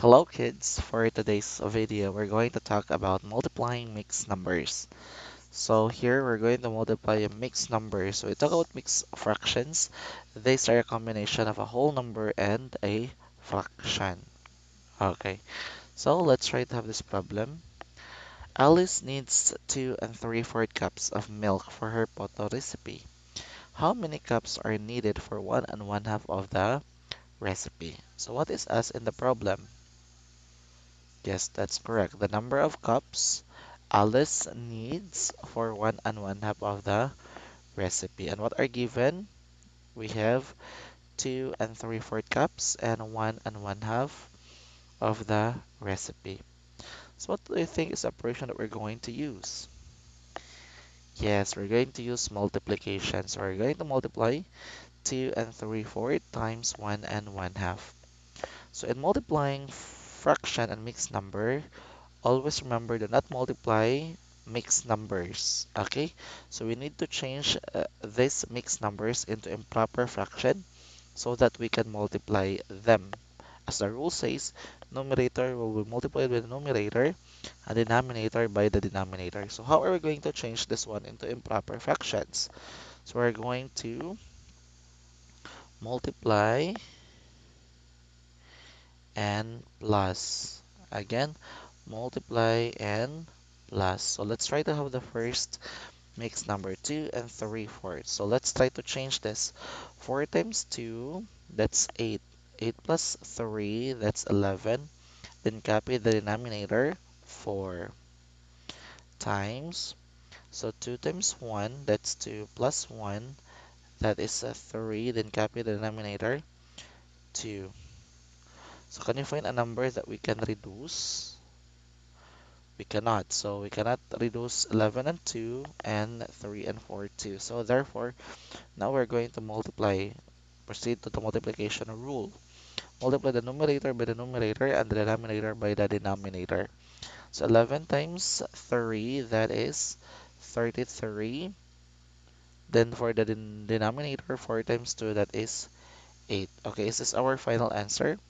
Hello kids, for today's video we're going to talk about multiplying mixed numbers. So here we're going to multiply a mixed number. So we talk about mixed fractions. These are a combination of a whole number and a fraction. Okay, so let's try to have this problem. Alice needs 2 and 3/4 cups of milk for her photo recipe. How many cups are needed for 1 and 1/2 of the recipe? So what is S in the problem? Yes, that's correct. The number of cups Alice needs for 1 and 1/2 of the recipe. And what are given? We have 2 and 3/4 cups and 1 and 1/2 of the recipe. So what do you think is the operation that we're going to use? Yes, we're going to use multiplication. So we're going to multiply 2 and 3/4 times 1 and 1/2. So in multiplying fraction and mixed number, always remember to not multiply mixed numbers. Okay, so we need to change these mixed numbers into improper fraction so that we can multiply them. As the rule says, numerator will be multiplied by the numerator and denominator by the denominator. So how are we going to change this one into improper fractions? So we're going to multiply and plus. Again, multiply and plus. So let's try to have the first mixed number 2 and 3/4. So let's try to change this. 4 times 2, that's 8. 8 plus 3, that's 11. Then copy the denominator, 4 times. So 2 times 1, that's 2 plus 1, that is a 3. Then copy the denominator, 2. So can you find a number that we can reduce? We cannot. So we cannot reduce 11 and 2 and 3 and 4 2. So therefore, now we're going to multiply. Proceed to the multiplication rule. Multiply the numerator by the numerator and the denominator by the denominator. So 11 times 3, that is 33. Then for the denominator, 4 times 2, that is 8. Okay, is this our final answer?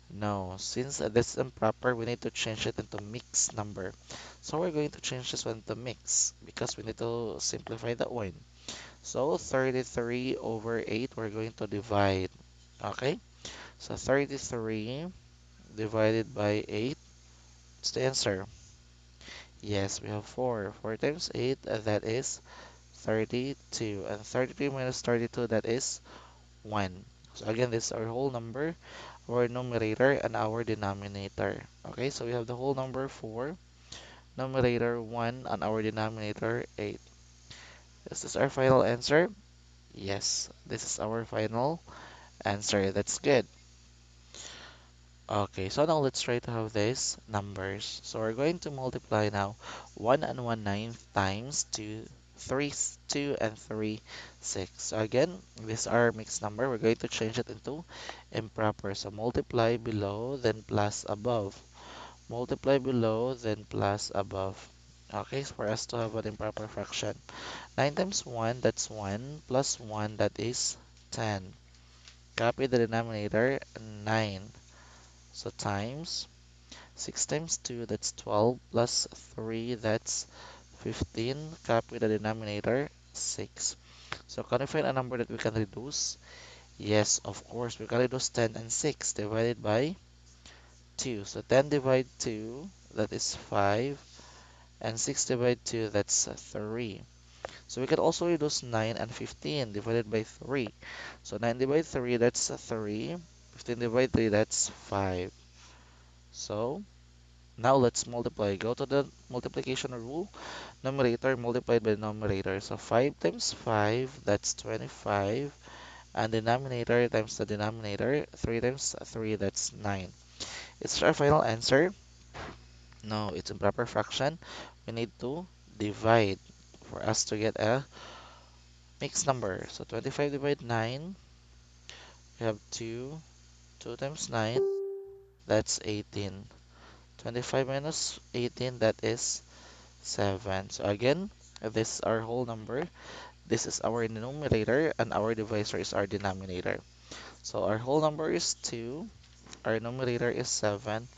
No, since this is improper, we need to change it into mixed number. So we're going to change this one to mix because we need to simplify that one. So 33 over 8, we're going to divide. Okay, so 33 divided by 8, what's the answer? Yes, we have 4. 4 times 8, that is 32. And 33 minus 32, that is 1. So again, this is our whole number, our numerator, and our denominator. Okay, so we have the whole number 4, numerator 1, and our denominator 8. Is this our final answer? Yes, this is our final answer. That's good. Okay, so now let's try to have these numbers. So we're going to multiply now 1 and 1/9 times 2, 3, 2 and 3, 6. So again, this is our mixed number. We're going to change it into improper. So multiply below, then plus above. Multiply below, then plus above. Okay, so for us to have an improper fraction. 9 times 1, that's 1, plus 1, that is 10. Copy the denominator, 9. So times 6 times 2, that's 12, plus 3, that's 15. Copy the denominator, 6. So can we find a number that we can reduce? Yes, of course, we can reduce 10 and 6 divided by 2. So 10 divided 2, that is 5, and 6 divided 2, that's 3. So we can also reduce 9 and 15 divided by 3. So 9 divided 3, that's 3. 15 divided 3, that's 5. So now let's multiply. Go to the multiplication rule. Numerator multiplied by numerator. So 5 times 5, that's 25. And denominator times the denominator, 3 times 3, that's 9. Is our final answer? No, it's improper fraction. We need to divide for us to get a mixed number. So 25 divided 9, we have 2. 2 times 9, that's 18. 25 minus 18, that is 7. So again, this is our whole number. This is our numerator and our divisor is our denominator. So our whole number is 2. Our numerator is 7.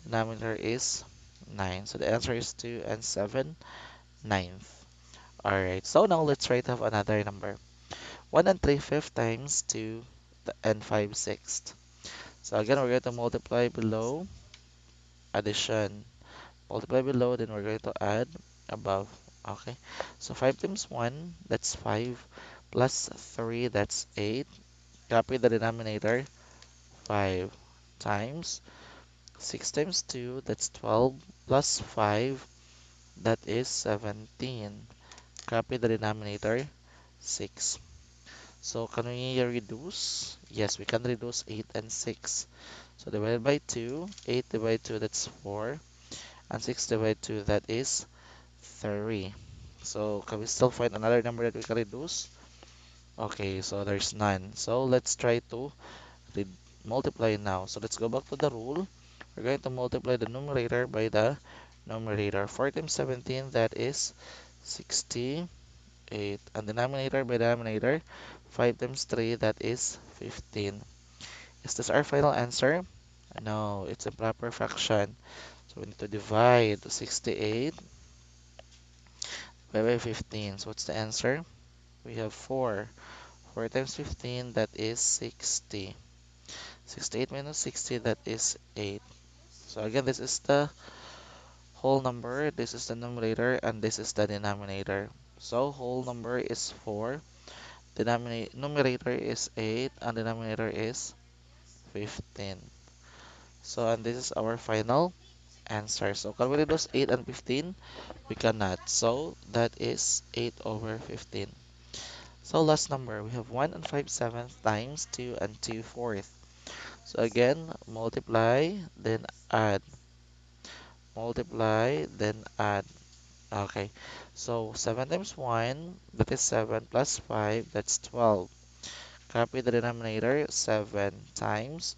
Denominator is 9. So the answer is 2 and 7, ninth. Alright, so now let's try to have another number. 1 and 3 fifth times 2 and 5 sixth. So again, we're going to multiply below, addition. Multiply below, then we're going to add above. Okay, so 5 times 1, that's 5, plus 3, that's 8. Copy the denominator, 5 times 6 times 2, that's 12, plus 5, that is 17. Copy the denominator, 6. So can we reduce? Yes, we can reduce 8 and 6. So divided by 2, 8 divided 2, that's 4. And 6 divided 2, that is 3. So can we still find another number that we can reduce? Okay, so there's none. So let's try to re multiply now. So let's go back to the rule. We're going to multiply the numerator by the numerator. 4 times 17, that is 68. And denominator by denominator, 5 times 3, that is 15. Is this our final answer? No, it's a proper fraction. So we need to divide 68 by 15. So what's the answer? We have 4. 4 times 15, that is 60. 68 minus 60, that is 8. So again, this is the whole number, this is the numerator, and this is the denominator. So whole number is 4, numerator is 8, and denominator is 15. So, and this is our final answer. So can we reduce 8 and 15? We cannot. So that is 8 over 15. So last number, we have 1 and 5 seventh times 2 and 2 fourth. So again, multiply, then add. Multiply, then add. Okay, so 7 times 1, that is 7, plus 5, that's 12. Copy the denominator, 7 times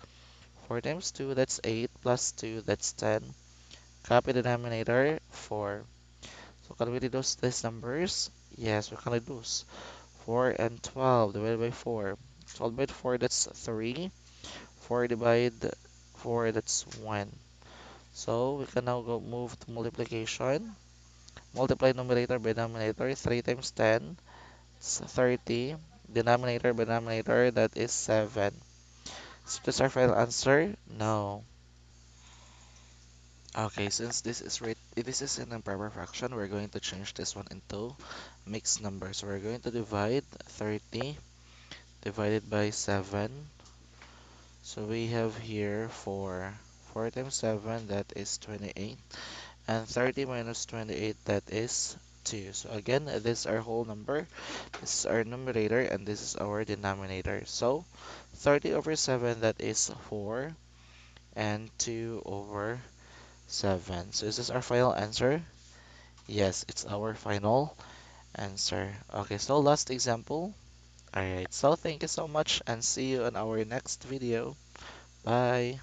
4 times 2, that's 8, plus 2, that's 10. Copy the denominator, 4. So can we reduce these numbers? Yes, we can reduce. 4 and 12 divided by 4. 12 by 4, that's 3. 4 divided 4, that's 1. So we can now go move to multiplication. Multiply numerator by denominator. 3 times 10, it's 30. Denominator by denominator, that is 7. Is this our final answer? No. Okay, since this is an improper fraction, we're going to change this one into mixed numbers. So we're going to divide 30 divided by 7. So we have here 4. 4 times 7, that is 28. And 30 minus 28, that is 2. So again, this is our whole number. This is our numerator, and this is our denominator. So 30 over 7, that is 4. And 2 over 7. So is this our final answer? Yes, it's our final answer. Okay, so last example. Alright, so thank you so much and see you in our next video. Bye.